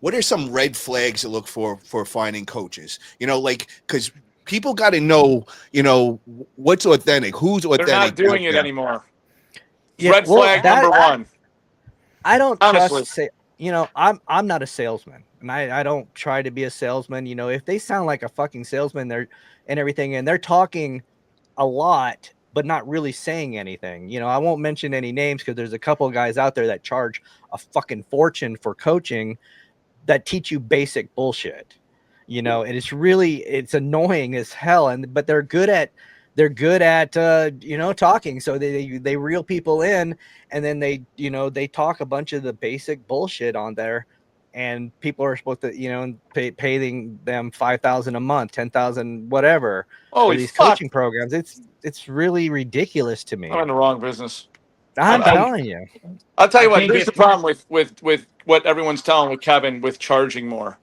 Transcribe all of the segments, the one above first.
what are some red flags to look for finding coaches? Like because people got to know, what's authentic, who's They're not authentic out doing it there. anymore. Yeah, Red well, flag number one. I don't Honestly, trust I'm not a salesman, and I don't try to be a salesman. If they sound like a fucking salesman, and everything, and they're talking a lot but not really saying anything. I won't mention any names because there's a couple of guys out there that charge a fucking fortune for coaching that teach you basic bullshit. And it's annoying as hell, but they're good at talking, so they reel people in, and then they talk a bunch of the basic bullshit on there, and people are supposed to paying them 5,000 a month, 10,000 whatever for holy these fuck! coaching programs. It's really ridiculous to I'm me. in the wrong business. I'm I think telling you. I'll tell I you what. think Here's if the problem with what everyone's telling with Kevin with charging more,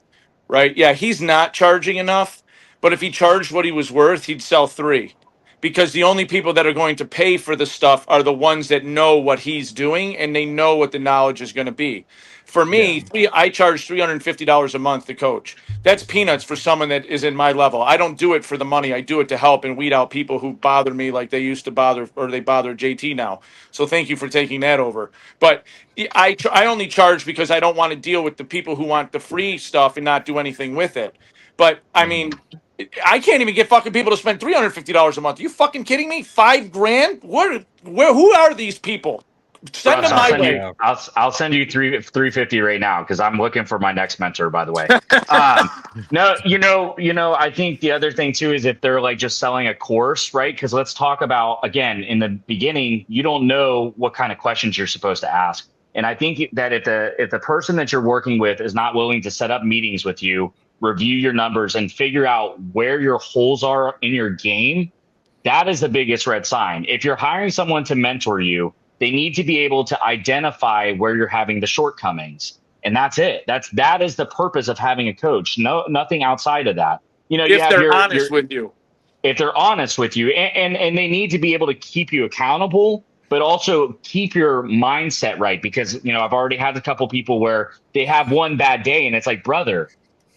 right? Yeah, he's not charging enough. But if he charged what he was worth, he'd sell three, because the only people that are going to pay for the stuff are the ones that know what he's doing and they know what the knowledge is going to be. For Yeah. me, I charge $350 a month to coach. That's peanuts for someone that is in my level. I don't do it for the money. I do it to help and weed out people who bother me like they used to bother, or they bother JT now. So thank you for taking that over. But I only charge because I don't want to deal with the people who want the free stuff and not do anything with it. But I mean, I can't even get fucking people to spend $350 a month. Are you fucking kidding me? $5,000? Who are these people? Send Russ, them I'll my send way. you. Yeah. I'll send you 350 right now because I'm looking for my next mentor. By the way, no, I think the other thing too is if they're like just selling a course, right? Because let's talk about again in the beginning, you don't know what kind of questions you're supposed to ask, and I think that if the person that you're working with is not willing to set up meetings with you, review your numbers, and figure out where your holes are in your game, that is the biggest red sign. If you're hiring someone to mentor you, they need to be able to identify where you're having the shortcomings. And that's it. That is the purpose of having a coach. No, nothing outside of that. You If have they're your honest with you. if they're honest with you, and they need to be able to keep you accountable, but also keep your mindset right. Because I've already had a couple people where they have one bad day and it's like, brother,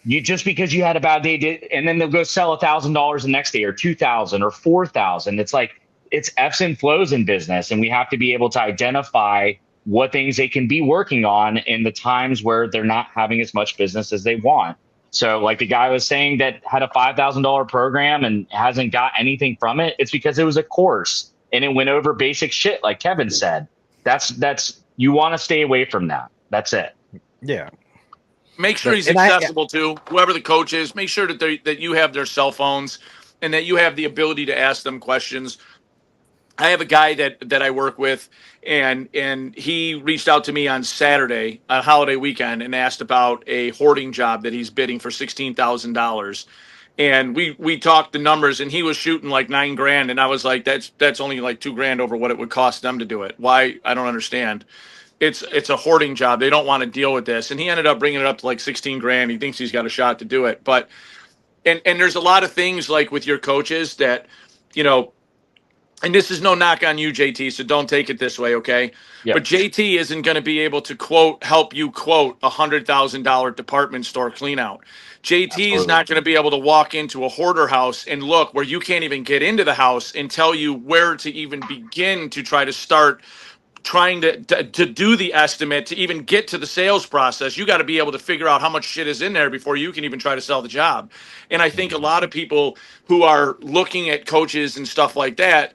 you just because you had a bad day and then they'll go sell $1,000 the next day, or 2,000 or 4,000. It's like it's ebbs and flows in business, and we have to be able to identify what things they can be working on in the times where they're not having as much business as they want. So, like the guy was saying that had a $5,000 program and hasn't got anything from it, it's because it was a course and it went over basic shit, like Kevin said. That's you want to stay away from that. That's it. Yeah. Make sure But he's and I accessible to whoever the coach is. Make sure that you have their cell phones and that you have the ability to ask them questions. I have a guy that I work with, and he reached out to me on Saturday, a holiday weekend, and asked about a hoarding job that he's bidding for $16,000. And we talked the numbers, and he was shooting like 9 grand, and I was like, that's only like 2 grand over what it would cost them to do it. Why? I don't understand. It's a hoarding job. They don't want to deal with this, and he ended up bringing it up to like 16 grand. He thinks he's got a shot to do it, but and there's a lot of things like with your coaches that you know and this is no knock on you, JT, so don't take it this way, okay? But Yep. JT isn't going to be able to help you quote $100,000 department store cleanout. JT is Absolutely. not going to be able to walk into a hoarder house and look where you can't even get into the house and tell you where to even begin to try to start trying to do the estimate to even get to the sales process. You got to be able to figure out how much shit is in there before you can even try to sell the job. And I think a lot of people who are looking at coaches and stuff like that,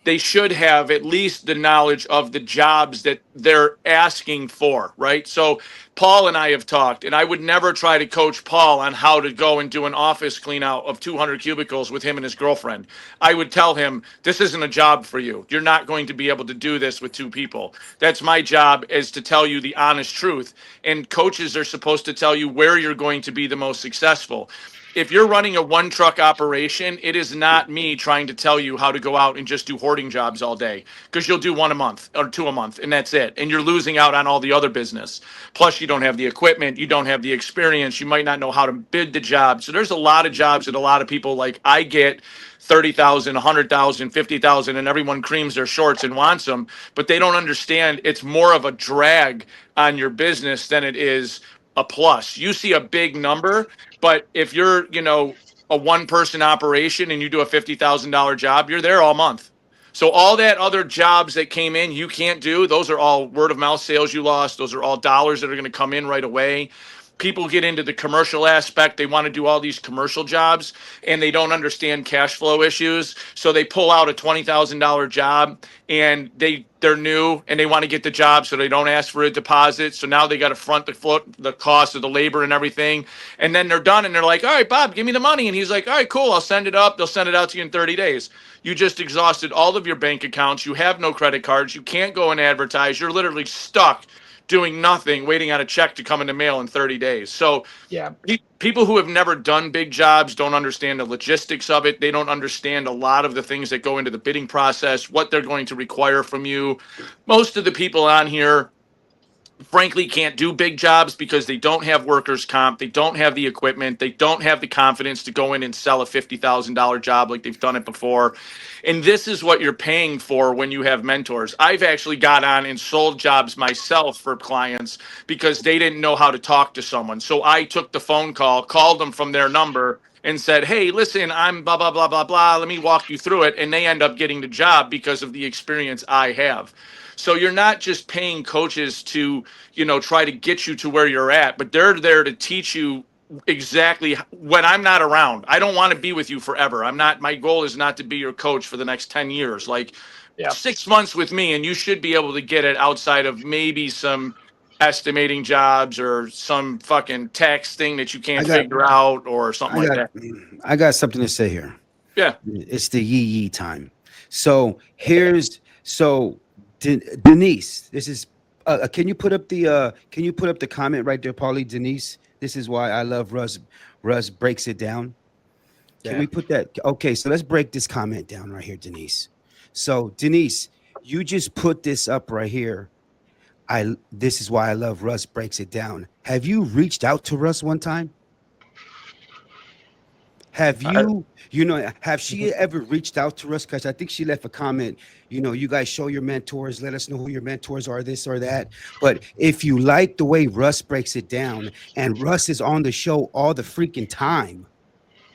they should have at least the knowledge of the jobs that they're asking for, right? So Paul and I have talked, and I would never try to coach Paul on how to go and do an office clean out of 200 cubicles with him and his girlfriend. I would tell him, this isn't a job for you. You're not going to be able to do this with two people. That's my job, is to tell you the honest truth. And coaches are supposed to tell you where you're going to be the most successful. If you're running a one truck operation, it is not me trying to tell you how to go out and just do hoarding jobs all day, because you'll do one a month or two a month and that's it. And you're losing out on all the other business. Plus, you don't have the equipment, you don't have the experience, you might not know how to bid the job. So there's a lot of jobs that a lot of people like. I get 30,000, 100,000, 50,000, and everyone creams their shorts and wants them, but they don't understand it's more of a drag on your business than it is a plus. You see a big number, but if you're, a one-person operation and you do a $50,000 job, you're there all month. So all that other jobs that came in you can't do, those are all word of mouth sales you lost. Those are all dollars that are going to come in right away. People get into the commercial aspect. They want to do all these commercial jobs and they don't understand cash flow issues. So they pull out a $20,000 job and they're new and they want to get the job. So they don't ask for a deposit. So now they got to front the cost of the labor and everything. And then they're done and they're like, all right, Bob, give me the money. And he's like, all right, cool. I'll send it up. They'll send it out to you in 30 days. You just exhausted all of your bank accounts. You have no credit cards. You can't go and advertise. You're literally stuck doing nothing, waiting on a check to come in the mail in 30 days. So Yeah. People who have never done big jobs don't understand the logistics of it. They don't understand a lot of the things that go into the bidding process, what they're going to require from you. Most of the people on here, frankly, can't do big jobs because they don't have workers' comp. They don't have the equipment. They don't have the confidence to go in and sell a $50,000 job like they've done it before. And this is what you're paying for when you have mentors. I've actually got on and sold jobs myself for clients because they didn't know how to talk to someone. So I took the phone call, called them from their number and said, hey, listen, I'm blah, blah, blah, blah, blah. Let me walk you through it. And they end up getting the job because of the experience I have. So you're not just paying coaches to, try to get you to where you're at, but they're there to teach you exactly when I'm not around. I don't want to be with you forever. My goal is not to be your coach for the next 10 years. Like 6 months with me, and you should be able to get it outside of maybe some estimating jobs or some fucking tax thing that you can't figure out or something like that. I got something to say here. Yeah. It's the yee time. So Denise, this is can you put up the comment right there, Paulie? Denise, this is why I love Russ. Russ breaks it down. Can we put that? Okay, so let's break this comment down right here, Denise. So Denise, you just put this up right here. This is why I love Russ breaks it down. Have you reached out to Russ one time? Have you, have she ever reached out to us? Because I think she left a comment, you guys show your mentors, let us know who your mentors are, this or that. But if you like the way Russ breaks it down and Russ is on the show all the freaking time,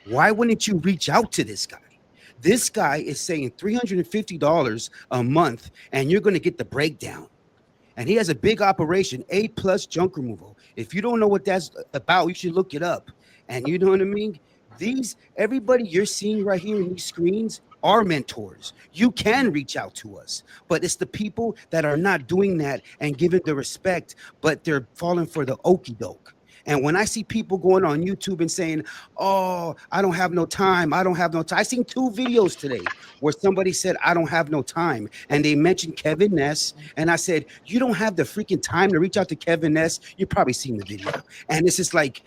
why wouldn't you reach out to this guy? This guy is saying $350 a month and you're going to get the breakdown. And he has a big operation, A+ junk removal. If you don't know what that's about, you should look it up. And you know what I mean? Everybody you're seeing right here in these screens are mentors. You can reach out to us, but it's the people that are not doing that and giving the respect, but they're falling for the okie doke. And when I see people going on YouTube and saying, oh, I don't have no time. I seen 2 videos today where somebody said, I don't have no time. And they mentioned Kevin Ness. And I said, you don't have the freaking time to reach out to Kevin Ness. You've probably seen the video. And it's just like,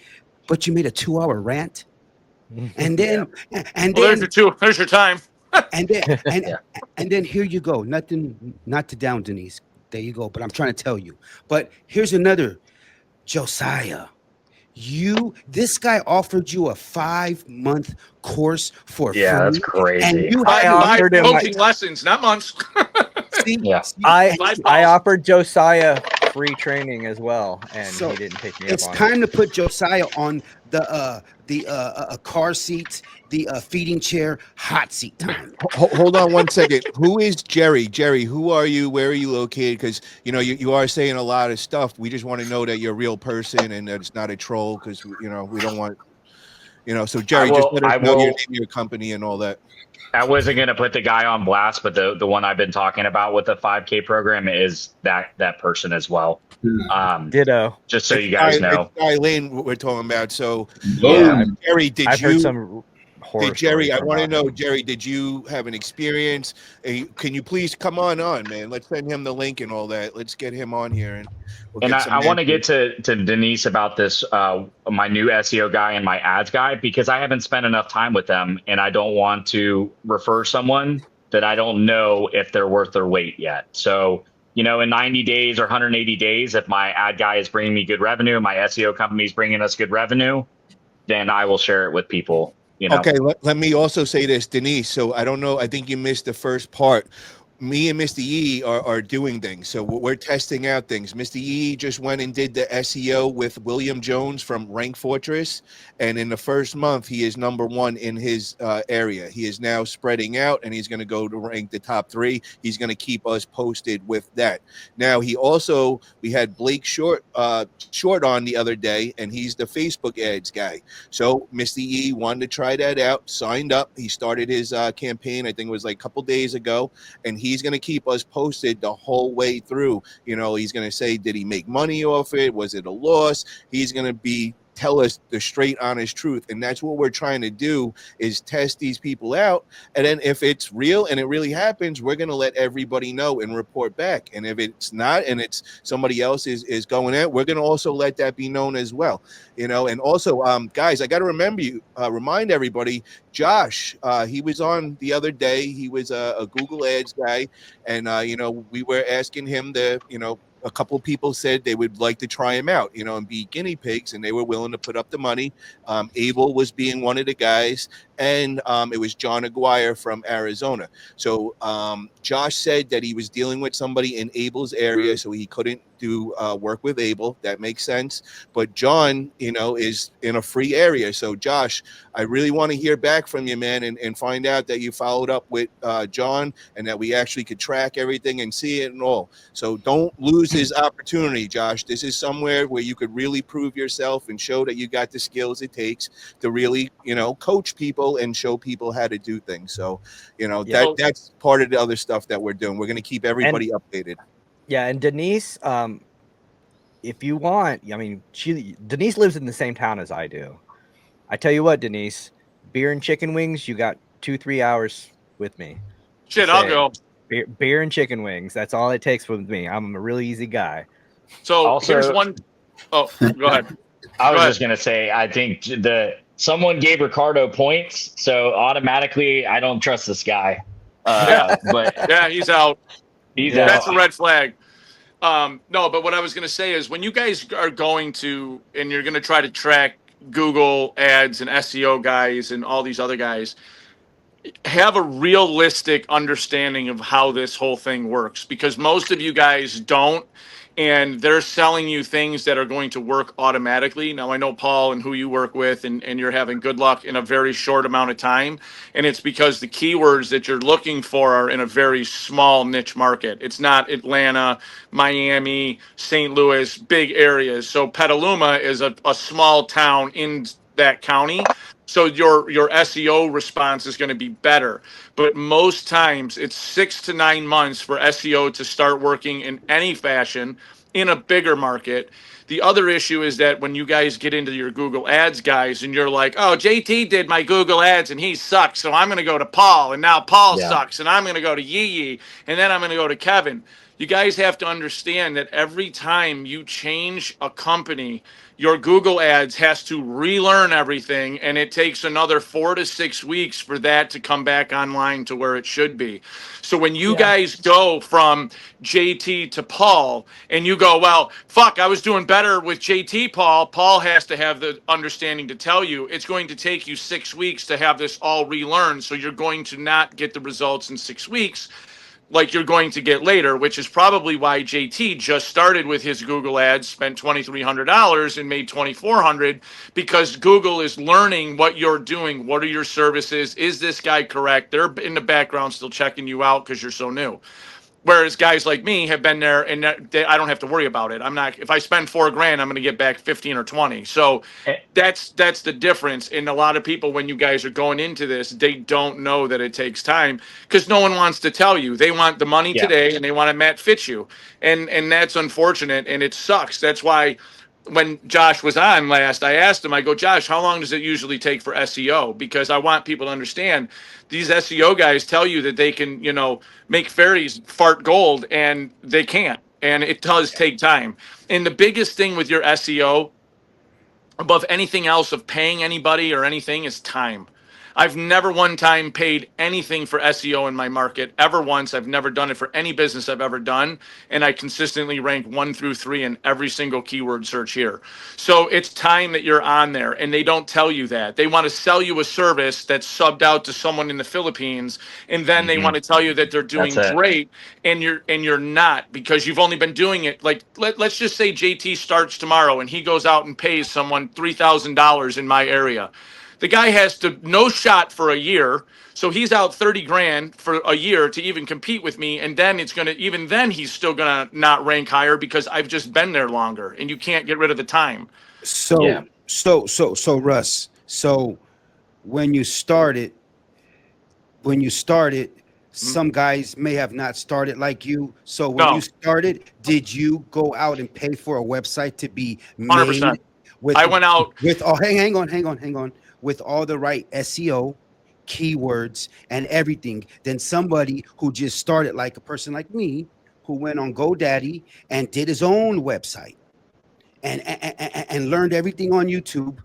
but you made a 2-hour rant. And then, there's your time. and then here you go. Nothing, not to down Denise. There you go. But I'm trying to tell you. But here's another, Josiah. This guy offered you a 5-month course for free. Yeah, that's crazy. And you I offered him coaching lessons, not months. I offered Josiah free training as well, and he didn't pick me up on it. It's time to put Josiah on the car seat, the feeding chair, hot seat time. Hold on one second. Who is Jerry? Jerry, who are you? Where are you located? Because you are saying a lot of stuff. We just want to know that you're a real person and that it's not a troll. Because we don't want So Jerry, just let us know your name, your company, and all that. I wasn't going to put the guy on blast, but the one I've been talking about with the 5K program is that person as well. Ditto. Just so you guys know. Guy Lane we're talking about. So Jerry, I've heard some horror Jerry, I stories want to about know, Jerry, did you have an experience? Can you please come on, man? Let's send him the link and all that. Let's get him on here. And I want to get to Denise about this, my new SEO guy and my ads guy, because I haven't spent enough time with them and I don't want to refer someone that I don't know if they're worth their weight yet. So, in 90 days or 180 days, if my ad guy is bringing me good revenue, my SEO company is bringing us good revenue, then I will share it with people. Okay, let me also say this, Denise. So I don't know. I think you missed the first part. me and Mr. E are doing things. So we're testing out things. Mr. E just went and did the SEO with William Jones from Rank Fortress. And in the first month, he is #1 in his area. He is now spreading out, and he's going to go to rank the top 3. He's going to keep us posted with that. Now, we had Blake Short on the other day, and he's the Facebook ads guy. So Mr. E wanted to try that out, signed up. He started his campaign, I think it was like a couple days ago, and he's going to keep us posted the whole way through. He's going to say, did he make money off it? Was it a loss? He's going to tell us the straight, honest truth. And that's what we're trying to do, is test these people out. And then if it's real and it really happens, we're going to let everybody know and report back. And if it's not, and it's somebody else is going out, we're going to also let that be known as well. And also, guys, I got to remind everybody, Josh, he was on the other day. He was a Google Ads guy. And, we were asking him a couple of people said they would like to try him out, and be guinea pigs, and they were willing to put up the money. Abel was being one of the guys, and it was John Aguirre from Arizona. So Josh said that he was dealing with somebody in Abel's area, so he couldn't do work with Abel. That makes sense. But John, is in a free area. So Josh, I really want to hear back from you, man, and find out that you followed up with John, and that we actually could track everything and see it and all. So don't lose his opportunity, Josh. This is somewhere where you could really prove yourself and show that you got the skills it takes to really, coach people and show people how to do things. So, that's part of the other stuff that we're doing. We're going to keep everybody updated. Yeah, and Denise, if you want, Denise lives in the same town as I do. I tell you what, Denise, beer and chicken wings, you got 2-3 hours with me. Shit, I'll go. Beer and chicken wings. That's all it takes with me. I'm a really easy guy. So Also, here's one. Oh, go ahead. I was just going to say, I think someone gave Ricardo points, so automatically I don't trust this guy. But yeah, he's out. He's That's out. a red flag. No, but what I was going to say is, when you guys are going to, and you're going to try to track Google ads and SEO guys and all these other guys, have a realistic understanding of how this whole thing works, because most of you guys don't, and they're selling you things that are going to work automatically. Now, I know Paul and who you work with, and you're having good luck in a very short amount of time, and it's because the keywords that you're looking for are in a very small niche market. It's not Atlanta, Miami, St. Louis, big areas. So Petaluma is a small town in that county. So your SEO response is going to be better. But most times it's 6 to 9 months for SEO to start working in any fashion in a bigger market. The other issue is that when you guys get into your Google ads guys and you're like, oh, JT did my Google ads and he sucks, so I'm going to go to Paul, and now Paul sucks, and I'm going to go to Yee, and then I'm going to go to Kevin. You guys have to understand that every time you change a company, your Google ads has to relearn everything, and it takes another 4 to 6 weeks for that to come back online to where it should be. So when you guys go from JT to Paul, and you go, well, fuck, I was doing better with JT, Paul has to have the understanding to tell you it's going to take you 6 weeks to have this all relearned. So you're going to not get the results in 6 weeks like you're going to get later, which is probably why JT just started with his Google ads, spent $2,300 and made $2,400, because Google is learning what you're doing. What are your services? Is this guy correct? They're in the background still checking you out because you're so new. Whereas guys like me have been there, and I don't have to worry about it. I'm not. If I spend $4,000, I'm going to get back 15 or 20. So that's the difference. And a lot of people, when you guys are going into this, they don't know that it takes time, because no one wants to tell you. They want the money today, and they want to Matt fit you, and that's unfortunate, and it sucks. That's why when Josh was on last, I asked him, I go, Josh, how long does it usually take for SEO? Because I want people to understand, these SEO guys tell you that they can, make fairies fart gold, and they can't. And it does take time. And the biggest thing with your SEO, above anything else of paying anybody or anything, is time. I've never one time paid anything for SEO in my market ever once. I've never done it for any business I've ever done. And I consistently rank 1 through 3 in every single keyword search here. So it's time that you're on there, and they don't tell you that. They want to sell you a service that's subbed out to someone in the Philippines, and then they want to tell you that they're doing That's it. great, and you're not, because you've only been doing it. Like let's just say JT starts tomorrow and he goes out and pays someone $3,000 in my area. The guy has to no shot for a year. So he's out 30 grand for a year to even compete with me. And then even then he's still gonna not rank higher because I've just been there longer, and you can't get rid of the time. So, Yeah. so Russ, so when you started, some guys may have not started like you. So when No. you started, did you go out and pay for a website to be 100%. made with I went out with hang on, with all the right SEO keywords and everything than somebody who just started, like a person like me who went on GoDaddy and did his own website and learned everything on YouTube?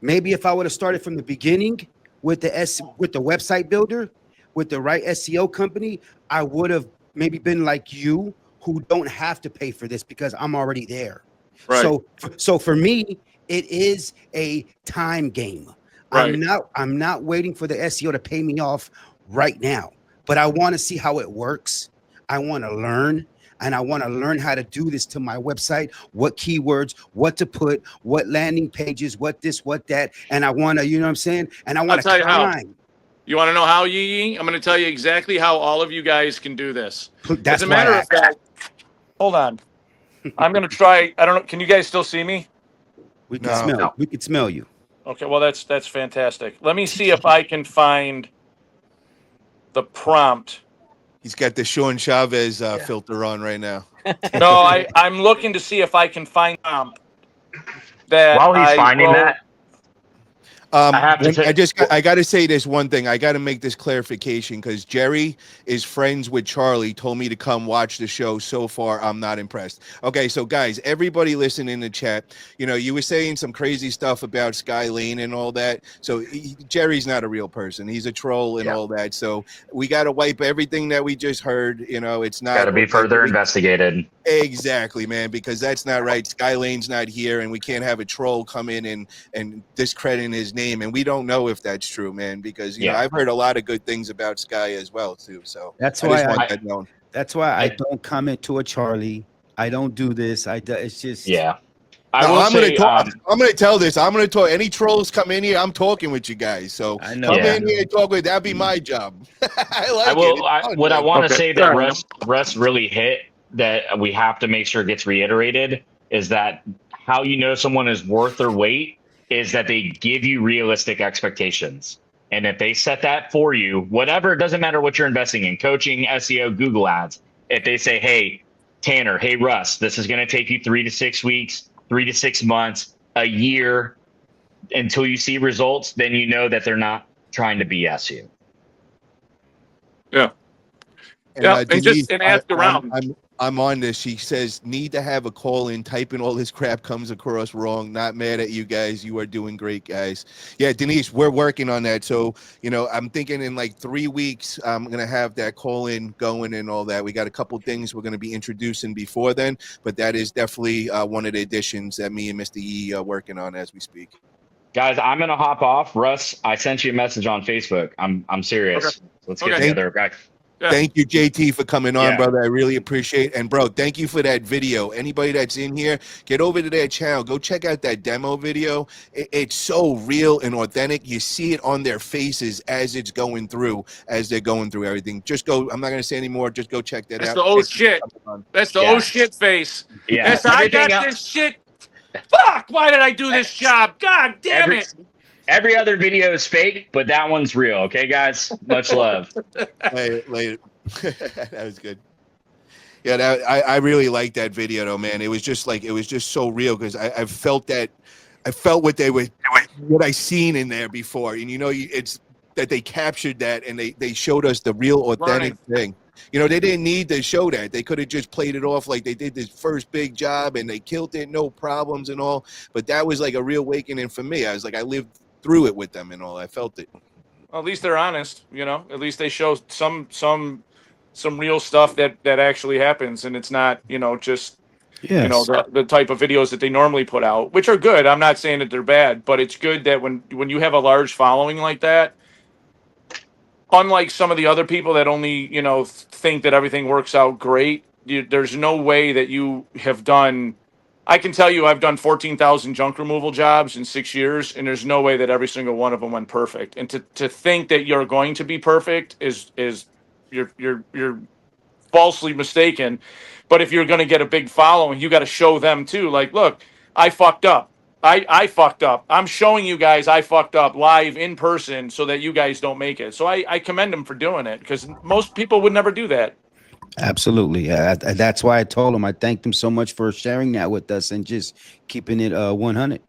Maybe if I would have started from the beginning with the website builder, with the right SEO company, I would have maybe been like you, who don't have to pay for this because I'm already there. Right. So for me, it is a time game. Right. I'm not waiting for the SEO to pay me off right now, but I want to see how it works. I want to learn. And I want to learn how to do this to my website, what keywords, what to put, what landing pages, what this, what that. And I want to, you know what I'm saying? And I want to tell you how. climb. You want to know how, Yee? I'm going to tell you exactly how all of you guys can do this. That's As a why matter of fact, hold on. I'm going to try. I don't know. Can you guys still see me? we can No. smell. We can smell you. Okay. Well, that's fantastic. Let me see if I can find the prompt. He's got the Sean Chavez filter on right now. No, I'm looking to see if I can find that. While he's finding that, I have to I got to say this one thing. I got to make this clarification because Jerry is friends with Charlie, told me to come watch the show. So far, I'm not impressed. Okay, so guys, everybody listen in the chat. You know, you were saying some crazy stuff about Sky Lane and all that. So Jerry's not a real person. He's a troll and all that. So we got to wipe everything that we just heard. You know, it's not got to be further investigated. Exactly, man, because that's not right. Sky Lane's not here, and we can't have a troll come in and discredit his name, and we don't know if that's true, man, because you know I've heard a lot of good things about Sky as well too. So that's why I don't comment to a Charlie. I don't do this. It's just I'm going to tell this. I'm going to talk. Any trolls come in here, I'm talking with you guys. So come in here and talk with. That'd be my job. I want to say that Russ really hit that we have to make sure it gets reiterated is that how you know someone is worth their weight is that they give you realistic expectations. And if they set that for you, whatever, it doesn't matter what you're investing in, coaching, SEO, Google ads. If they say, hey, Tanner, hey, Russ, this is going to take you 3 to 6 weeks, 3 to 6 months, a year until you see results, then you know that they're not trying to BS you. Yeah. And ask around. I'm on this. She says, need to have a call in. Typing all this crap comes across wrong. Not mad at you guys. You are doing great, guys. Yeah, Denise, we're working on that. So, you know, I'm thinking in like 3 weeks, I'm going to have that call in going and all that. We got a couple things we're going to be introducing before then, but that is definitely one of the additions that me and Mr. Yee are working on as we speak. Guys, I'm going to hop off. Russ, I sent you a message on Facebook. I'm serious. Okay. Let's get together, guys. Yeah. Thank you, JT, for coming on, brother. I really appreciate it. And, bro, thank you for that video. Anybody that's in here, get over to their channel. Go check out that demo video. It's so real and authentic. You see it on their faces as it's going through, as they're going through everything. Just go. I'm not going to say anymore. Just go check that out. That's the oh shit. That's the oh shit face. Yeah. That's I got this shit. Fuck, why did I do this job? God damn it. Every other video is fake, but that one's real. Okay, guys? Much love. Later. That was good. Yeah, I really liked that video, though, man. It was just so real because I felt that. I felt what I seen in there before. And, you know, it's that they captured that and they showed us the real authentic thing. You know, they didn't need to show that. They could have just played it off like they did this first big job and they killed it, no problems and all. But that was like a real awakening for me. I was like, I lived through it with them and all. I felt it. Well, at least they're honest, you know. At least they show some real stuff that actually happens, and it's not, you know, just Yes. the type of videos that they normally put out, which are good. I'm not saying that they're bad, but it's good that when you have a large following like that, unlike some of the other people that only, you know, think that everything works out great, there's no way that you have done. I can tell you, I've done 14,000 junk removal jobs in 6 years, and there's no way that every single one of them went perfect. And to think that you're going to be perfect is you're falsely mistaken. But if you're going to get a big following, you got to show them too. Like, look, I fucked up. I fucked up. I'm showing you guys I fucked up live in person so that you guys don't make it. So I commend them for doing it, because most people would never do that. Absolutely. That's why I told him I thanked him so much for sharing that with us and just keeping it 100.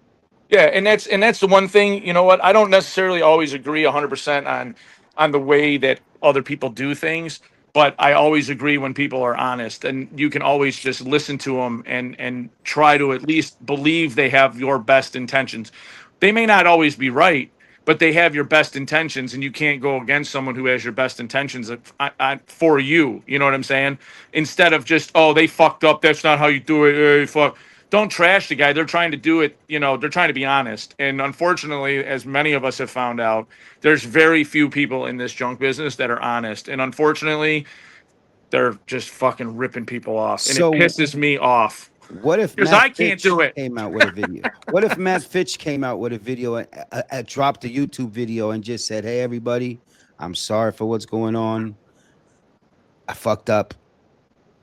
Yeah, and that's the one thing, you know what? I don't necessarily always agree 100% on the way that other people do things, but I always agree when people are honest, and you can always just listen to them and try to at least believe they have your best intentions. They may not always be right, but they have your best intentions, and you can't go against someone who has your best intentions for you. You know what I'm saying? Instead of just, oh, they fucked up. That's not how you do it. Fuck. Don't trash the guy. They're trying to do it. You know, they're trying to be honest. And unfortunately, as many of us have found out, there's very few people in this junk business that are honest. And unfortunately, they're just fucking ripping people off. And So it pisses me off what if because Matt I can't Fitch do it. came out with a video? What if Matt Fitch came out with a video and dropped a YouTube video and just said, "Hey, everybody, I'm sorry for what's going on. I fucked up."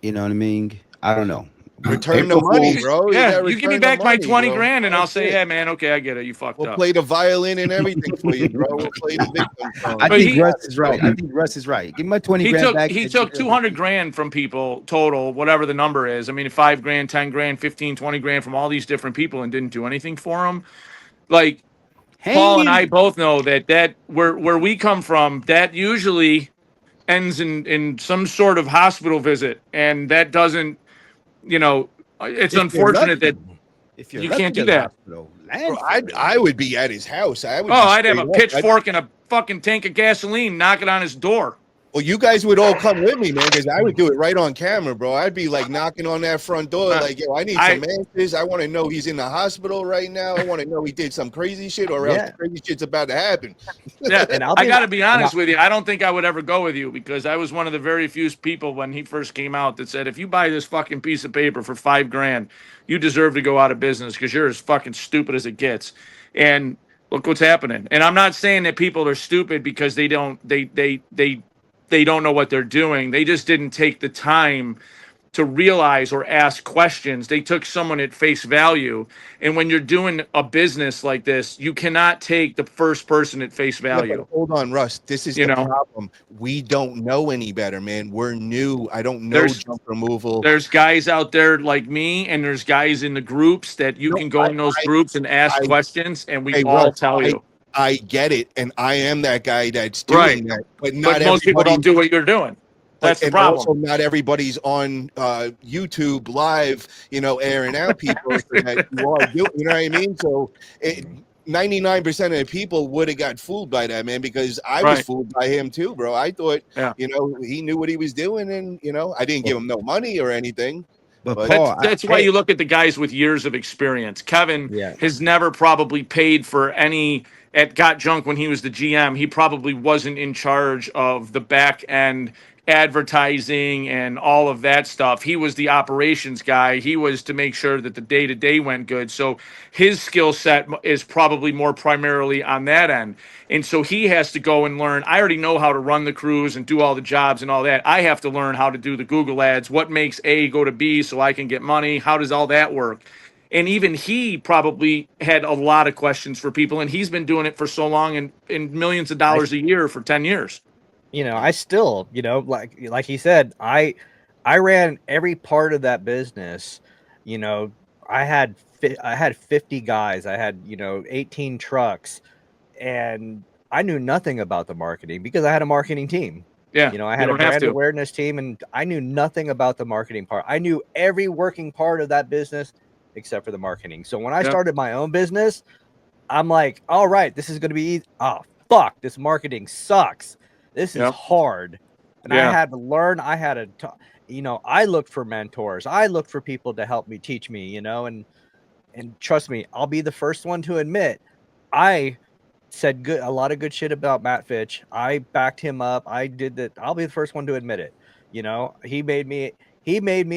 You know what I mean? I don't know. Return the April money, Fools. bro. You Yeah, gotta you give me return the back my money, 20 bro. grand and I'll That's say, it. yeah, man, okay, I get it. You fucked We'll up. play the violin and everything for you, bro. We'll play the victim song. I But think he- Russ is right. I think Russ is right. Give me my 20 grand back. He took 200 grand from people total, whatever the number is. I mean, 5 grand, 10 grand, 15, 20 grand from all these different people and didn't do anything for them. Like, Paul and I Hanging. both know that where we come from, that usually ends in some sort of hospital visit, and that doesn't, you know, it's If you're unfortunate lucky. that If you're you lucky can't do to the that. hospital. Bro, Landfill. I would be at his house. I would Oh, be I'd have a straight up. pitchfork and a fucking tank of gasoline knocking on his door. Well, you guys would all come with me, man, because I would do it right on camera, bro. I'd be like knocking on that front door, like, yo, I need some answers. I want to know he's in the hospital right now. I want to know he did some crazy shit, or else Yeah. the crazy shit's about to happen. Yeah, And I got to be honest with you. I don't think I would ever go with you, because I was one of the very few people when he first came out that said, if you buy this fucking piece of paper for 5 grand, you deserve to go out of business because you're as fucking stupid as it gets. And look what's happening. And I'm not saying that people are stupid because they don't know what they're doing. They just didn't take the time to realize or ask questions. They took someone at face value. And when you're doing a business like this, you cannot take the first person at face Yeah, value. but hold on, Russ. This is You the know? problem. We don't know any better, man. We're new. I don't know There's- junk removal. There's guys out there like me, and there's guys in the groups that you No, can go in those groups and ask I- questions, and we Hey, all Russ, tell you. I get it, and I am that guy that's doing Right. that. But not But most people everybody. don't do what you're doing. That's the and problem. also, not everybody's on YouTube live, you know, airing out people so that you are doing. You know what I mean? So, 99% of the people would have got fooled by that, man, because I was Right. fooled by him too, bro. I thought, Yeah. you know, he knew what he was doing, and you know, I didn't give him no money or anything. But But- Paul, That's why you look at the guys with years of experience. Kevin Yeah. has never probably paid for any at Got Junk when he was the GM. He probably wasn't in charge of the back end advertising and all of that stuff. He was the operations guy. He was to make sure that the day-to-day went good. So his skill set is probably more primarily on that end. And so he has to go and learn. I already know how to run the crews and do all the jobs and all that. I have to learn how to do the Google ads. What makes A go to B so I can get money? How does all that work? And even he probably had a lot of questions for people, and he's been doing it for so long and millions of dollars a year for 10 years. You know, I still, you know, like he said, I ran every part of that business. You know, I had 50 guys. I had, you know, 18 trucks, and I knew nothing about the marketing because I had a marketing team. Yeah, You know, I had a don't have brand to. awareness team, and I knew nothing about the marketing part. I knew every working part of that business except for the marketing. So when I Yeah. started my own business, I'm like, all right, this is going to be easy. Oh, fuck, this marketing sucks. This is Yep. hard. And I Yeah. had to learn. I had to, I looked for mentors. I looked for people to help me, teach me, and trust me, I'll be the first one to admit, I said a lot of good shit about Matt Fitch. I backed him up. I did that. I'll be the first one to admit it. He made me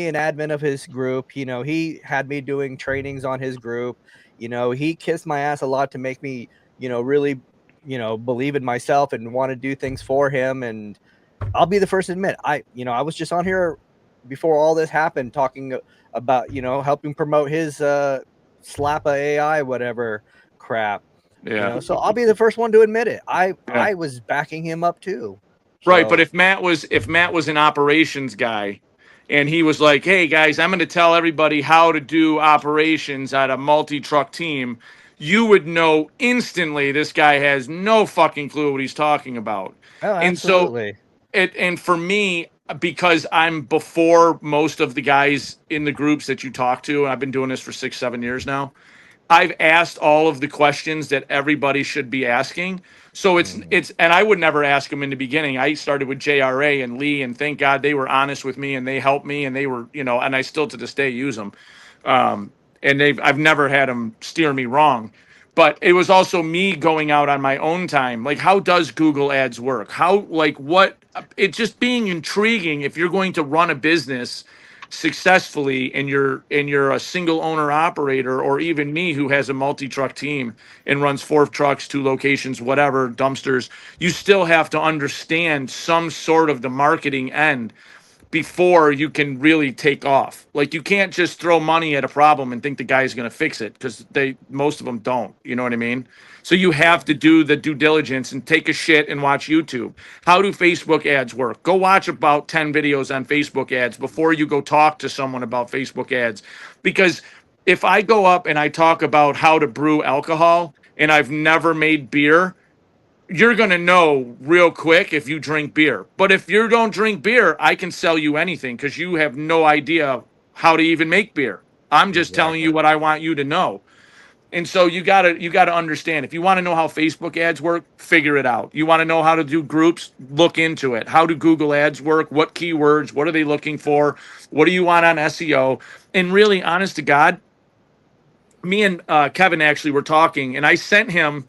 an admin of his group. He had me doing trainings on his group. He kissed my ass a lot to make me, really, believe in myself and want to do things for him. And I'll be the first to admit, I was just on here before all this happened talking about, helping promote his Slappa AI, whatever crap. Yeah. So I'll be the first one to admit it. I was backing him up too. Right, but So- if Matt was an operations guy and he was like, "Hey guys, I'm going to tell everybody how to do operations at a multi-truck team," you would know instantly this guy has no fucking clue what he's talking about. oh, And so absolutely. and for me, because I'm before most of the guys in the groups that you talk to, and I've been doing this for 6-7 years now, I've asked all of the questions that everybody should be asking. So it's and I would never ask them in the beginning. I started with JRA and Lee, and thank God they were honest with me and they helped me, and they were, and I still to this day use them. And I've never had them steer me wrong. But it was also me going out on my own time. Like, how does Google Ads work? How, like, what? It's just being intriguing if you're going to run a business successfully and you're a single owner operator, or even me who has a multi-truck team and runs 4 trucks, 2 locations, whatever, dumpsters. You still have to understand some sort of the marketing end before you can really take off. Like, you can't just throw money at a problem and think the guy's going to fix it, because most of them don't. You know what I mean? So you have to do the due diligence and take a shit and watch YouTube. How do Facebook ads work? Go watch about 10 videos on Facebook ads before you go talk to someone about Facebook ads. Because if I go up and I talk about how to brew alcohol and I've never made beer, you're going to know real quick if you drink beer. But if you don't drink beer, I can sell you anything because you have no idea how to even make beer. I'm just telling you what I want you to know. And so you gotta understand, if you want to know how Facebook ads work, figure it out. You want to know how to do groups, look into it. How do Google ads work? What keywords? What are they looking for? What do you want on SEO? And really, honest to God, me and Kevin actually were talking, and I sent him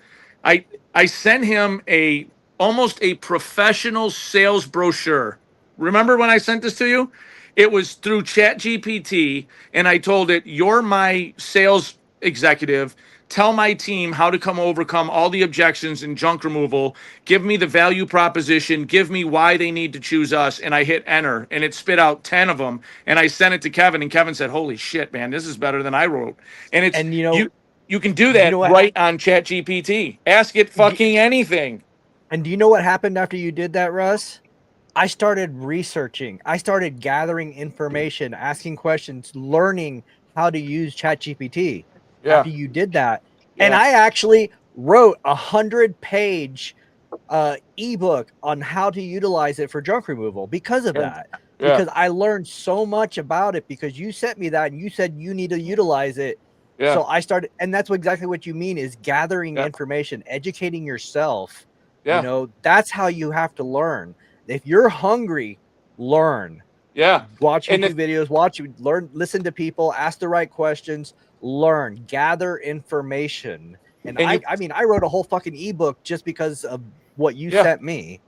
a almost a professional sales brochure. Remember when I sent this to you? It was through ChatGPT, and I told it, "You're my sales executive. Tell my team how to overcome all the objections and junk removal. Give me the value proposition. Give me why they need to choose us." And I hit enter, and it spit out 10 of them. And I sent it to Kevin, and Kevin said, "Holy shit, man, this is better than I wrote." And it's And you can do that what? right on ChatGPT. Ask it fucking anything. And do you know what happened after you did that, Russ? I started researching. I started gathering information, asking questions, learning how to use ChatGPT. Yeah. After you did that, Yeah. and I actually wrote 100-page ebook on how to utilize it for junk removal because of that. Yeah. Because I learned so much about it because you sent me that and you said you need to utilize it. Yeah. So I started, and that's exactly what you mean, is gathering Yeah. information, educating yourself. Yeah. That's how you have to learn. If you're hungry, learn. Yeah. Watch And YouTube videos, learn, listen to people, ask the right questions, learn, gather information. And I mean, I wrote a whole fucking ebook just because of what you Yeah. sent me.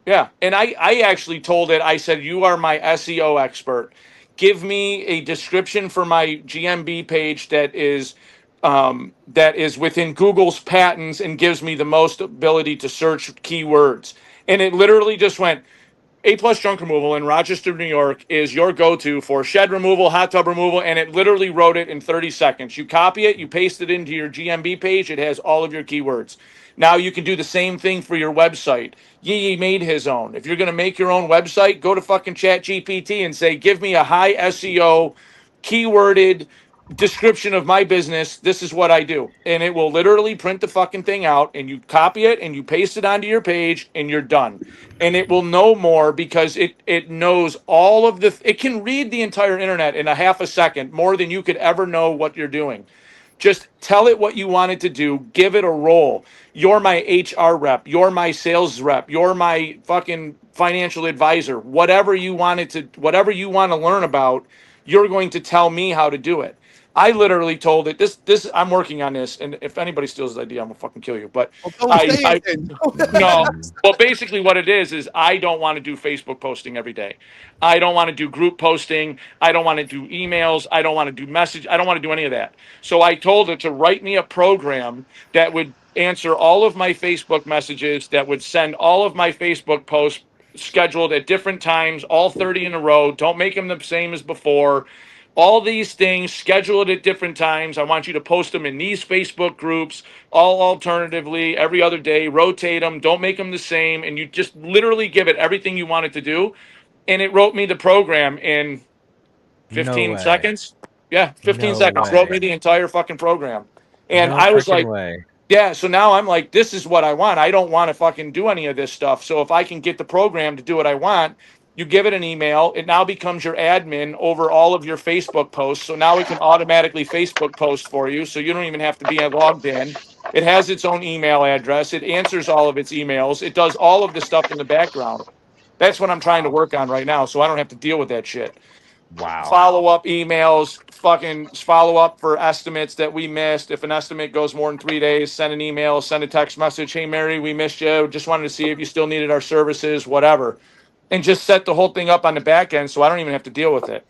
Yeah. And I actually told it, I said, "You are my SEO expert. Give me a description for my GMB page that is within Google's patents and gives me the most ability to search keywords." And it literally just went, "A Plus Junk Removal in Rochester, New York is your go-to for shed removal, hot tub removal," and it literally wrote it in 30 seconds. You copy it, you paste it into your GMB page, it has all of your keywords. Now you can do the same thing for your website. Yee made his own. If you're going to make your own website, go to fucking ChatGPT and say, "Give me a high SEO, keyworded description of my business. This is what I do." And it will literally print the fucking thing out, and you copy it and you paste it onto your page, and you're done. And it will know more because it knows all of it can read the entire internet in a half a second, more than you could ever know what you're doing. Just tell it what you want it to do. Give it a role. You're my HR rep. You're my sales rep. You're my fucking financial advisor. Whatever you want to learn about, you're going to tell me how to do it. I literally told it this. I'm working on this, and if anybody steals this idea, I'm gonna fucking kill you. But Well, don't say I it then. no. Well, basically, what it is I don't want to do Facebook posting every day. I don't want to do group posting. I don't want to do emails. I don't want to do message. I don't want to do any of that. So I told it to write me a program that would answer all of my Facebook messages, that would send all of my Facebook posts scheduled at different times, all 30 in a row. Don't make them the same as before. All these things scheduled at different times. I want you to post them in these Facebook groups, all alternatively every other day. Rotate them. Don't make them the same. And you just literally give it everything you want it to do. And it wrote me the program in No 15 way. seconds. Yeah, 15 No seconds. Wrote way. me the entire fucking program. And No I was freaking like, way. yeah, so now I'm like, this is what I want. I don't want to fucking do any of this stuff. So if I can get the program to do what I want, you give it an email. It now becomes your admin over all of your Facebook posts. So now it can automatically Facebook post for you. So you don't even have to be logged in. It has its own email address. It answers all of its emails. It does all of the stuff in the background. That's what I'm trying to work on right now. So I don't have to deal with that shit. Wow. Follow up emails, fucking follow up for estimates that we missed. If an estimate goes more than 3 days, send an email, send a text message. Hey, Mary, we missed you. Just wanted to see if you still needed our services, whatever. And just set the whole thing up on the back end so I don't even have to deal with it.